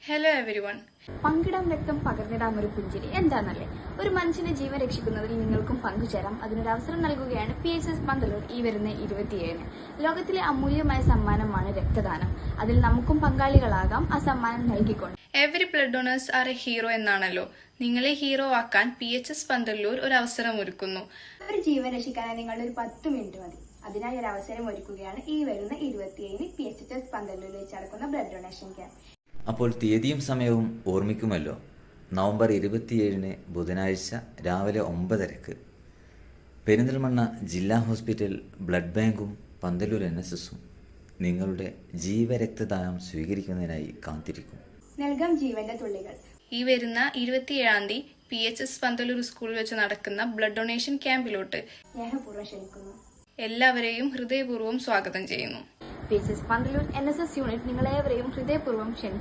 Hello everyone. പങ്കിടാം രക്തം പകർന്നിടാം ഒരു പുഞ്ചിരി എന്താണല്ലേ? ഒരു മനുഷ്യന്റെ ജീവൻ രക്ഷിക്കുന്നതിൽ നിങ്ങൾക്കും പങ്കുചേരാം. അതിനൊരു അവസരം നൽകുകയാണ് PHS പന്തലൂർ ഈ വരുന്ന 27-ന്. ലോകത്തിലെ അമൂല്യമായ സമ്മാനമാണ് രക്തദാനം. അതിൽ നമുക്കും പങ്കാളികളാകാം ആ സമ്മാനം നൽകിക്കൊണ്ട്. Every blood donors are a hero എന്നാണല്ലോ. നിങ്ങളെ ഹീറോ ആക്കാൻ PHS പന്തലൂർ ഒരു അവസരം ഒരുക്കുന്നു. ഒരു ജീവൻ രക്ഷിക്കാനായി നിങ്ങളുടെ ഒരു 10 മിനിറ്റ് മതി. അതിനായി ഒരു അവസരം ഒരുക്കുകയാണ് ഈ വരുന്ന 27-ന് PHS പന്തലൂരിൽ വെച്ച് നടക്കുന്ന ബ്ലഡ് ഡൊണേഷൻ ക്യാമ്പ്. അപ്പോൾ തീയതിയും സമയവും ഓർമ്മിക്കുമല്ലോ. നവംബർ 27-ന് ബുധനാഴ്ച രാവിലെ 9:30 പെരിന്തൽമണ്ണ ജില്ലാ ഹോസ്പിറ്റൽ ബ്ലഡ് ബാങ്കും പന്തലൂർ NSSഉം നിങ്ങളുടെ ജീവരക്തദാനം സ്വീകരിക്കുന്നതിനായി കാത്തിരിക്കും. നൽകാം ജീവന്റെ തുള്ളികൾ. ഈ വരുന്ന 27-ാം തീയതി PHS പന്തലൂർ സ്കൂളിൽ വെച്ച് നടക്കുന്ന ബ്ലഡ് ഡൊണേഷൻ ക്യാമ്പിലോട്ട് സ്നേഹപൂർവ്വം ക്ഷണിക്കുന്നു. എല്ലാവരെയും ഹൃദയപൂർവ്വം സ്വാഗതം ചെയ്യുന്നു. PHS പന്തലൂർ NSS യൂണിറ്റ് നിങ്ങളേവരെയും ഹൃദയപൂർവ്വം ക്ഷണിക്കുന്നു.